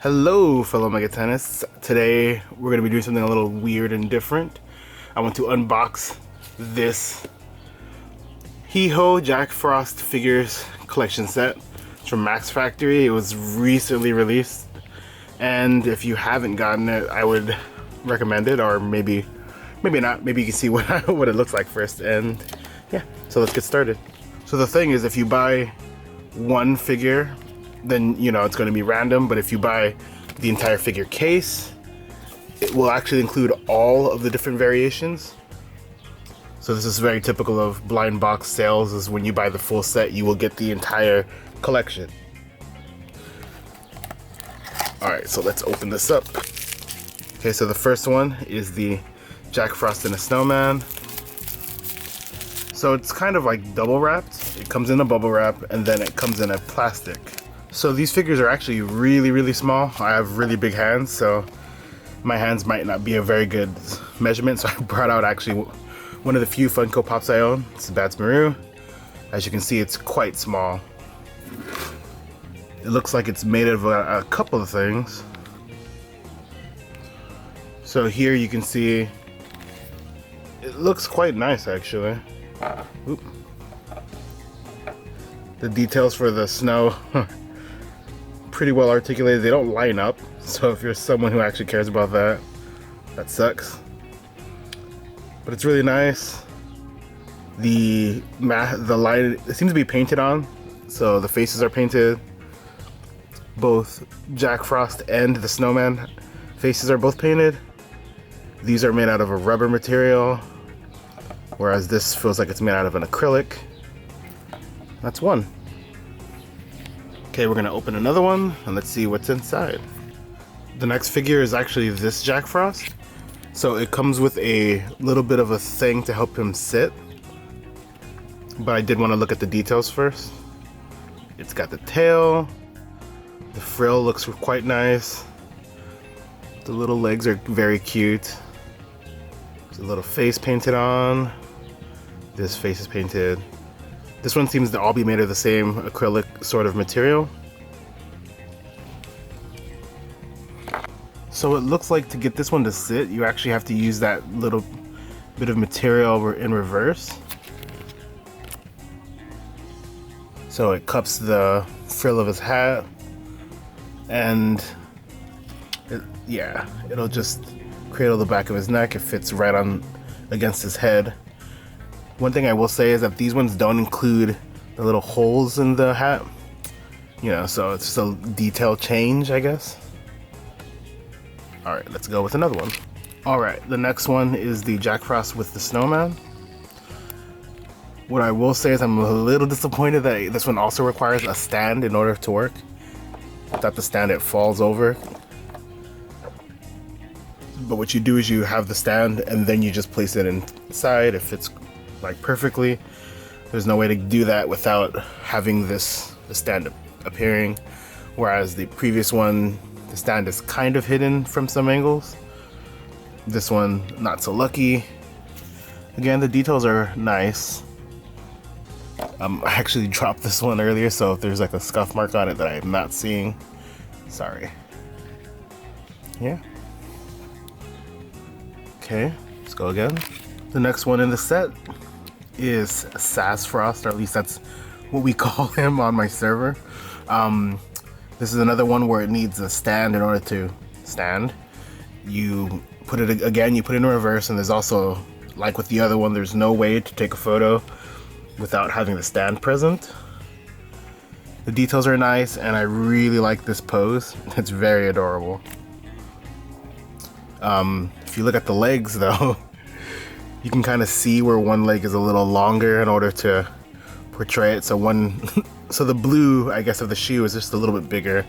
Hello, fellow Megatennists. Today we're going to be doing something a little weird and different. I want to unbox this Hee-Ho Jack Frost figures collection set. It's from Max Factory. It was recently released, and if you haven't gotten it, I would recommend it, or maybe not. Maybe you can see what it looks like first, and yeah. So let's get started. So the thing is, if you buy one figure, then you know it's going to be random, but if you buy the entire figure case, it will actually include all of the different variations. So this is very typical of blind box sales, is when you buy the full set, you will get the entire collection. Alright, so let's open this up. Okay, so the first one is the Jack Frost and a Snowman. So it's kind of like double wrapped. It comes in a bubble wrap, and then it comes in a plastic. So these figures are actually really small. I have really big hands, so my hands might not be a very good measurement, so I brought out actually one of the few Funko Pops I own. It's the Larrue. As you can see, it's quite small. It looks like it's made of a couple of things. So here you can see, it looks quite nice actually. Oop. The details for the snow pretty well articulated. They don't line up, so if you're someone who actually cares about that, that sucks. But it's really nice. The line, it seems to be painted on, so the faces are painted. Both Jack Frost and the Snowman faces are both painted. These are made out of a rubber material, whereas this feels like it's made out of an acrylic. That's one. Okay, we're gonna open another one and let's see what's inside. The next figure is actually this Jack Frost. So it comes with a little bit of a thing to help him sit, but I did want to look at the details first. It's got the tail. The frill looks quite nice. The little legs are very cute. There's a little face painted on. This face is painted. This one seems to all be made of the same acrylic sort of material. So it looks like to get this one to sit, you actually have to use that little bit of material in reverse. So it cups the frill of his hat, and it'll just cradle the back of his neck. It fits right on against his head. One thing I will say is that these ones don't include the little holes in the hat. You know, so it's just a detail change, I guess. Alright, let's go with another one. Alright, the next one is the Jack Frost with the Snowman. What I will say is I'm a little disappointed that this one also requires a stand in order to work. Without the stand, it falls over. But what you do is you have the stand and then you just place it inside. It fits like perfectly. There's no way to do that without having the stand appearing, whereas the previous one, the stand is kind of hidden from some angles. This one, not so lucky. Again, the details are nice. I actually dropped this one earlier, so if there's like a scuff mark on it that I'm not seeing, sorry. Yeah. Okay, let's go again. The next one in the set is Sass Frost, or at least that's what we call him on my server. This is another one where it needs a stand in order to stand. You put it again, you put it in reverse, and there's also, like with the other one, there's no way to take a photo without having the stand present. The details are nice, and I really like this pose. It's very adorable. If you look at the legs though, you can kind of see where one leg is a little longer in order to portray it. So the blue, I guess, of the shoe is just a little bit bigger.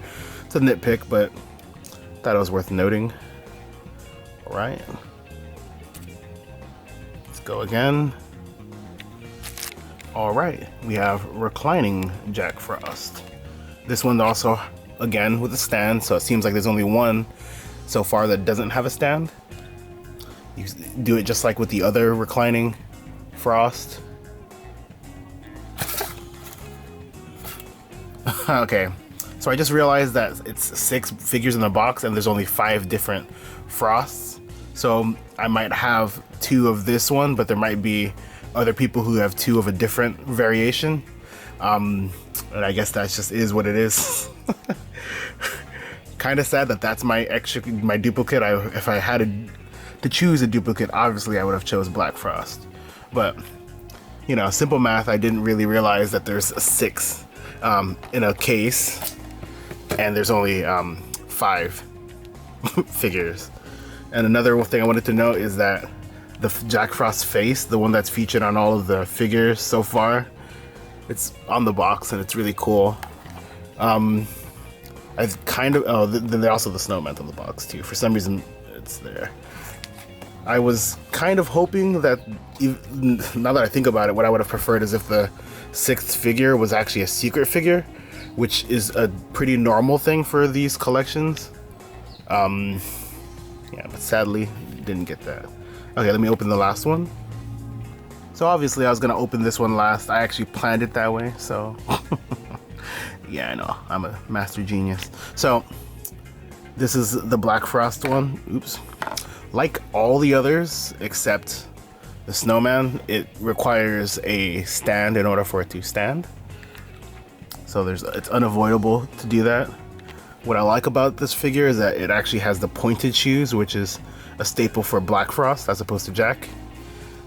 It's a nitpick, but thought it was worth noting. All right, let's go again. All right, we have reclining Jack Frost. This one also, again, with a stand, so it seems like there's only one so far that doesn't have a stand. You do it just like with the other reclining Frost. Okay, So I just realized that it's 6 figures in the box and there's only 5 different Frosts. So I might have 2 of this one, but there might be other people who have 2 of a different variation. And I guess that just is what it is. Kind of sad that that's my duplicate. If I had to choose a duplicate, obviously I would have chose Black Frost. But, you know, simple math, I didn't really realize that there's 6 in a case, and there's only 5 figures. And another thing I wanted to note is that the Jack Frost face, the one that's featured on all of the figures so far, it's on the box and it's really cool. I've kind of, then there's also the snowman on the box too. For some reason, it's there. I was kind of hoping that, now that I think about it, what I would have preferred is if the 6th figure was actually a secret figure, which is a pretty normal thing for these collections. Yeah, but sadly, didn't get that. Okay, let me open the last one. So obviously I was gonna open this one last. I actually planned it that way, so. Yeah, I know, I'm a master genius. So, this is the Black Frost one. Oops. Like all the others, except the snowman, it requires a stand in order for it to stand. So it's unavoidable to do that. What I like about this figure is that it actually has the pointed shoes, which is a staple for Black Frost as opposed to Jack.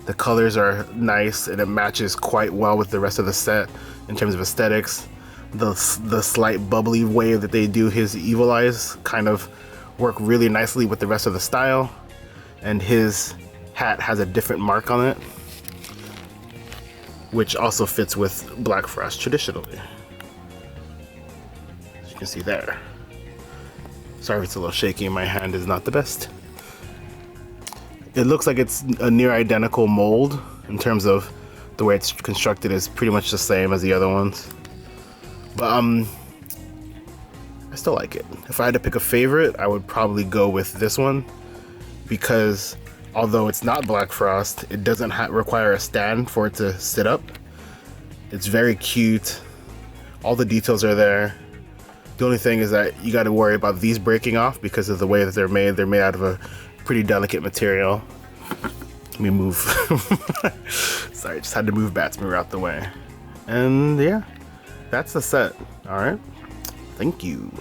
The colors are nice and it matches quite well with the rest of the set in terms of aesthetics. The slight bubbly way that they do his evil eyes kind of work really nicely with the rest of the style. And his hat has a different mark on it, which also fits with Black Frost traditionally. As you can see there. Sorry if it's a little shaky, my hand is not the best. It looks like it's a near identical mold in terms of the way it's constructed is pretty much the same as the other ones. But I still like it. If I had to pick a favorite, I would probably go with this one, because although it's not Black Frost, it doesn't require a stand for it to sit up. It's very cute. All the details are there. The only thing is that you got to worry about these breaking off because of the way that they're made. They're made out of a pretty delicate material. Let me move. Sorry, just had to move Batsmirror out the way. And yeah, that's the set. All right. Thank you.